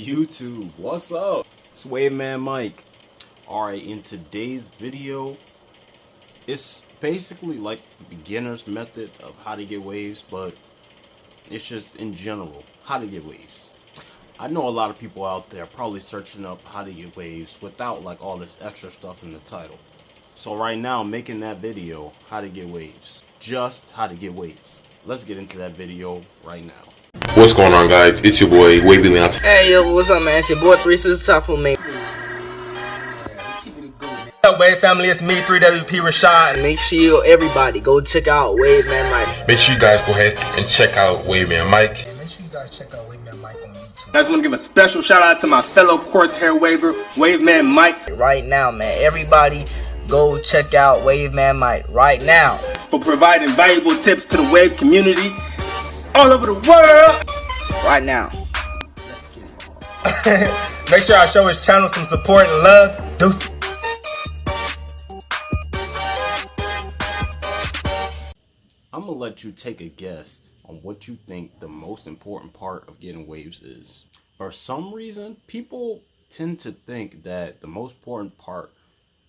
YouTube, what's up? It's Waveman Mike. Alright, in today's video, it's basically like the beginner's method of how to get waves, but it's just in general, how to get waves. I know a lot of people out there probably searching up how to get waves without like all this extra stuff in the title. So right now I'm making that video, how to get waves. Just how to get waves. Let's get into that video right now. What's going on, guys? It's your boy Wavy. Hey yo, what's up, man? It's your boy 365 for me. What's up, Wave family? It's me, 3WP Rashad. And make sure everybody go check out Waveman Mike. Make sure you guys go ahead and check out Waveman Mike. Make sure you guys check out Waveman Mike on YouTube. I just want to give a special shout out to my fellow course hair waver, Waveman Mike. Right now, man, everybody go check out Waveman Mike right now. For providing valuable tips to the wave community all over the world. Right now. Make sure I show his channel some support and love. Deuces. I'm gonna let you take a guess on what you think the most important part of getting waves is. For some reason, people tend to think that the most important part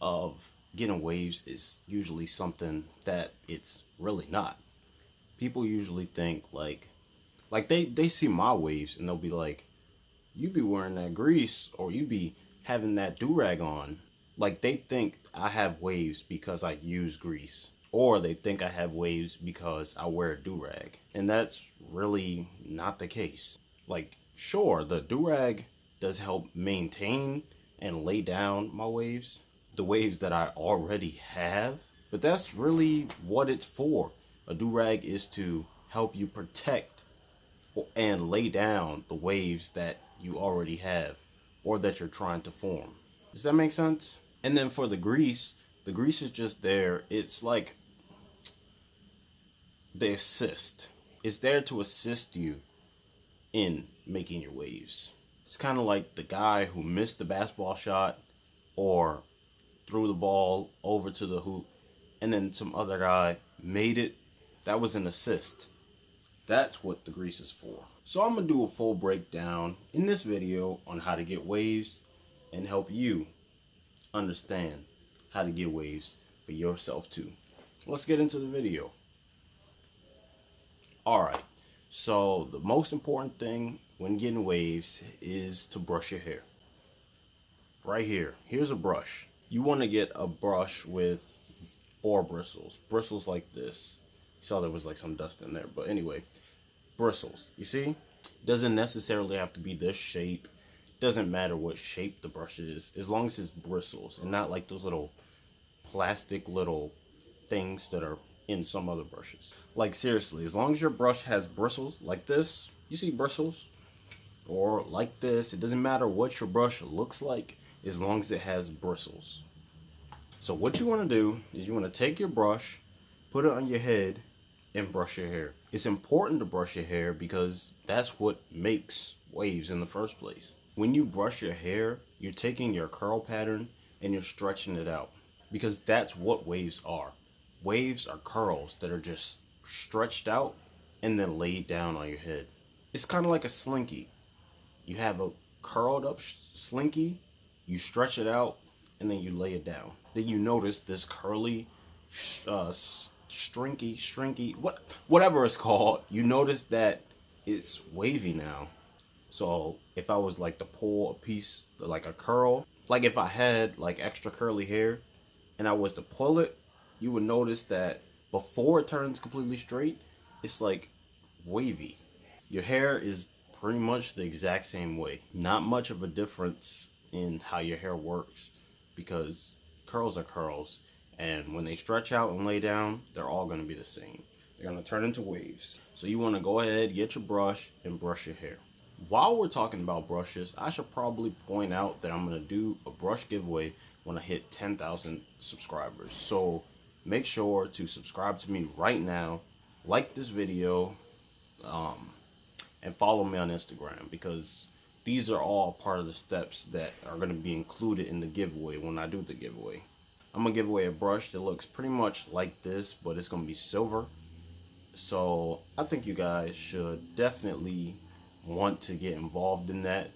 of getting waves is usually something that it's really not. People usually think like they see my waves and they'll be like, you be wearing that grease or you be having that do-rag on. Like they think I have waves because I use grease, or they think I have waves because I wear a do-rag. And that's really not the case. Like, sure, the do-rag does help maintain and lay down my waves, the waves that I already have, but that's really what it's for. A do-rag is to help you protect and lay down the waves that you already have or that you're trying to form. Does that make sense? And then for the grease is just there. It's like the assist. It's there to assist you in making your waves. It's kind of like the guy who missed the basketball shot or threw the ball over to the hoop and then some other guy made it. That was an assist. That's what the grease is for. So I'm gonna do a full breakdown in this video on how to get waves and help you understand how to get waves for yourself too. Let's get into the video. Alright, so the most important thing when getting waves is to brush your hair. Right here, here's a brush. You want to get a brush with boar bristles like this. You saw there was like some dust in there, but anyway, bristles. You see, doesn't necessarily have to be this shape. Doesn't matter what shape the brush is, as long as it's bristles and not like those little plastic little things that are in some other brushes. Like seriously, as long as your brush has bristles like this, you see bristles, or like this, it doesn't matter what your brush looks like as long as it has bristles. So what you want to do is you want to take your brush, put it on your head, and brush your hair. It's important to brush your hair because that's what makes waves in the first place. When you brush your hair, you're taking your curl pattern and you're stretching it out, because that's what waves are. Waves are curls that are just stretched out and then laid down on your head. It's kind of like a slinky. You have a curled up slinky, you stretch it out, and then you lay it down. Then you notice this curly, strinky, whatever it's called, you notice that it's wavy now. So if I was like to pull a piece, like a curl, like if I had like extra curly hair and I was to pull it, you would notice that before it turns completely straight, it's like wavy. Your hair is pretty much the exact same way. Not much of a difference in how your hair works, because curls are curls, and when they stretch out and lay down, they're all going to be the same. They're going to turn into waves. So you want to go ahead, get your brush, and brush your hair. While we're talking about brushes, I should probably point out that I'm going to do a brush giveaway when I hit 10,000 subscribers. So make sure to subscribe to me right now, like this video, and follow me on Instagram, because these are all part of the steps that are going to be included in the giveaway when I do the giveaway. I'm going to give away a brush that looks pretty much like this, but it's going to be silver. So I think you guys should definitely want to get involved in that.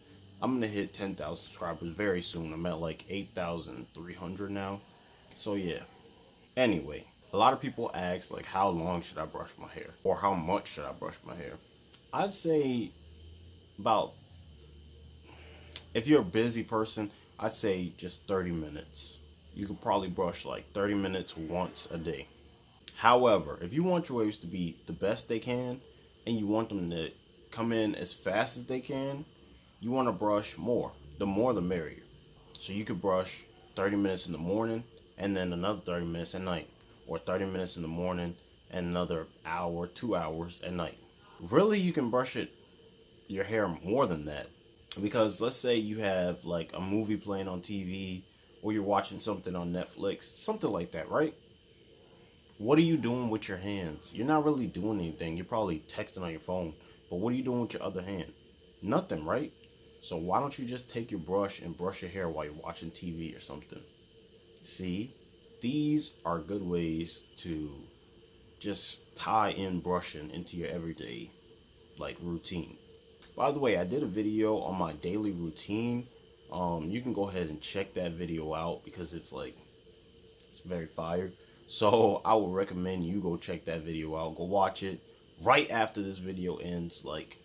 I'm gonna hit 10,000 subscribers very soon. I'm at like 8,300 now. So yeah. Anyway, a lot of people ask like, how long should I brush my hair, or how much should I brush my hair? I'd say about, if you're a busy person, I'd say just 30 minutes. You could probably brush like 30 minutes once a day. However, if you want your waves to be the best they can, and you want them to come in as fast as they can, you want to brush more. The more the merrier. So you could brush 30 minutes in the morning and then another 30 minutes at night, or 30 minutes in the morning and another hour, 2 hours at night. Really, you can brush your hair more than that, because let's say you have like a movie playing on TV, or you're watching something on Netflix, something like that, right? What are you doing with your hands? You're not really doing anything. You're probably texting on your phone, but what are you doing with your other hand? Nothing, right? So why don't you just take your brush and brush your hair while you're watching TV or something? See, these are good ways to just tie in brushing into your everyday like routine. By the way, I did a video on my daily routine. You can go ahead and check that video out, because it's very fire. So I would recommend you go check that video out. Go watch it right after this video ends. Like,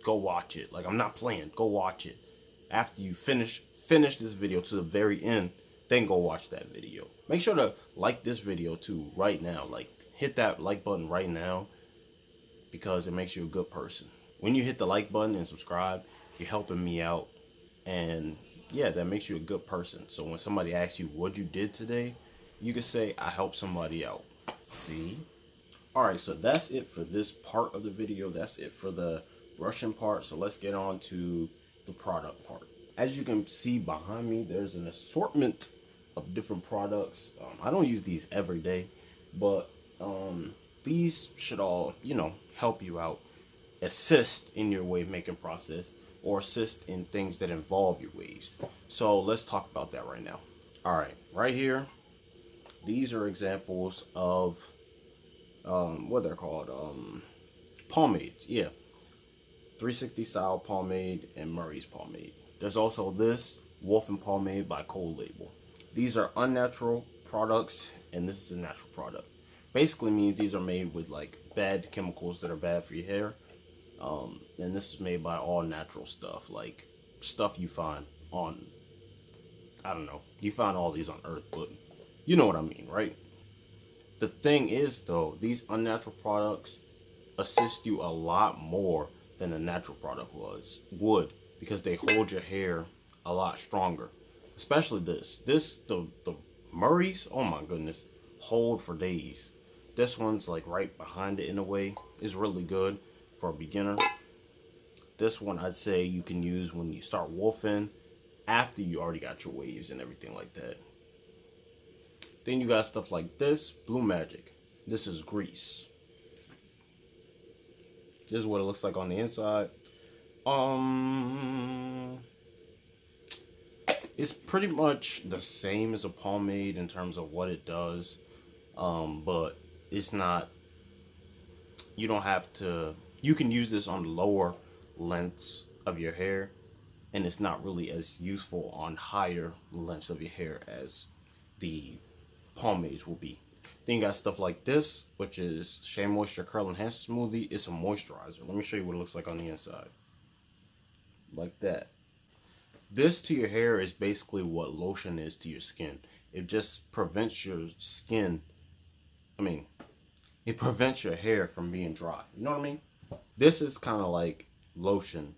go watch it. Like, I'm not playing. Go watch it. After you finish this video to the very end, then go watch that video. Make sure to like this video too right now. Like, hit that like button right now, because it makes you a good person. When you hit the like button and subscribe, you're helping me out. And yeah, that makes you a good person. So when somebody asks you what you did today, you can say, I helped somebody out. See? Alright, so that's it for this part of the video. That's it for the brushing part. So let's get on to the product part. As you can see behind me, there's an assortment of different products. I don't use these every day, but these should all, help you out, assist in your wave making process, or assist in things that involve your waves. So let's talk about that right now. Alright, right here, these are examples of what they're called, pomades. Yeah, 360 style pomade and Murray's pomade. There's also this Wolf and Pomade by Cold Label. These are unnatural products, and this is a natural product. Basically means these are made with like bad chemicals that are bad for your hair. And this is made by all natural stuff, like stuff you find on, I don't know, you find all these on Earth, but you know what I mean, right? The thing is though, these unnatural products assist you a lot more than a natural product would, because they hold your hair a lot stronger. Especially the Murray's, oh my goodness, hold for days. This one's like right behind it in a way, is really good for a beginner. This one I'd say you can use when you start wolfing, after you already got your waves and everything like that. Then you got stuff like this, Blue Magic. This is grease. This is what it looks like on the inside. It's pretty much the same as a pomade in terms of what it does, but it's not, you don't have to, you can use this on lower lengths of your hair, and it's not really as useful on higher lengths of your hair as the pomades will be. Then you got stuff like this, which is Shea Moisture Curl Enhancer Smoothie. It's a moisturizer. Let me show you what it looks like on the inside. Like that. This to your hair is basically what lotion is to your skin. It just prevents your skin, it prevents your hair from being dry. You know what I mean? This is kind of like lotion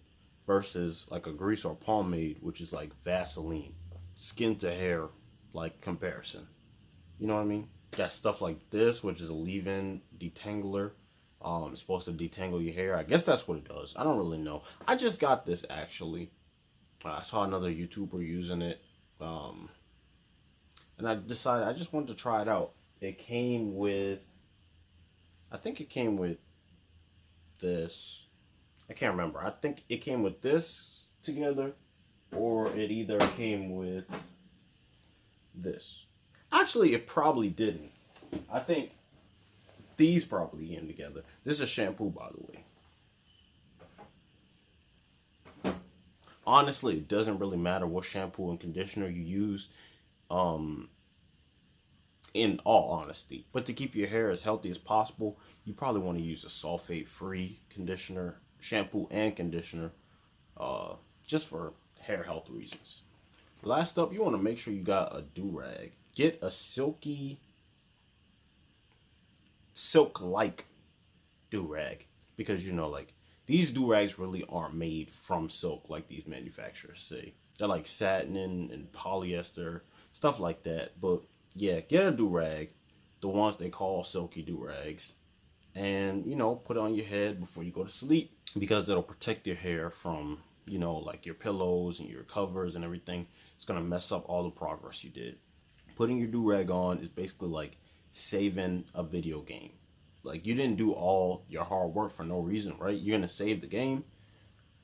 versus like a grease or pomade, which is like Vaseline. Skin to hair like comparison. You know what I mean? Got stuff like this, which is a leave-in detangler. It's supposed to detangle your hair. I guess that's what it does. I don't really know. I just got this actually. I saw another YouTuber using it. And I decided I just wanted to try it out. It came with, I think it came with this. I can't remember. I think it came with this together, or it either came with this. Actually, it probably didn't. I think these probably came together. This is shampoo, by the way. Honestly, it doesn't really matter what shampoo and conditioner you use, in all honesty. But to keep your hair as healthy as possible, you probably want to use a sulfate-free conditioner, shampoo and conditioner, just for hair health reasons. Last up, you want to make sure you got a do-rag. Get a silk-like do-rag, because you know, like, these do-rags really aren't made from silk like these manufacturers say. They're like satin and polyester, stuff like that. But yeah, get a do-rag, the ones they call silky do-rags, and, you know, put it on your head before you go to sleep, because it'll protect your hair from, you know, like your pillows and your covers and everything. It's gonna mess up all the progress you did. Putting your do-rag on is basically like saving a video game. Like, you didn't do all your hard work for no reason, right? You're gonna save the game.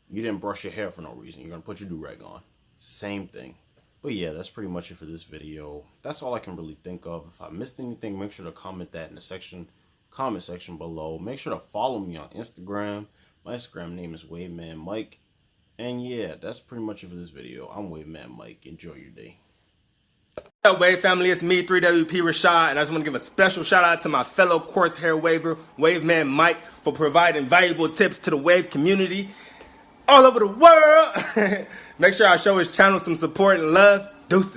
You didn't brush your hair for no reason. You're gonna put your do-rag on. Same thing. But yeah, that's pretty much it for this video. That's all I can really think of. If I missed anything, make sure to comment that in the comment section below. Make sure to follow me on Instagram. My Instagram name is Waveman Mike. And yeah, that's pretty much it for this video. I'm Waveman Mike. Enjoy your day. What's up, Wave family? It's me, 3WP Rashad, and I just want to give a special shout out to my fellow coarse hair waver, Waveman Mike, for providing valuable tips to the wave community all over the world. Make sure I show his channel some support and love. Deuces.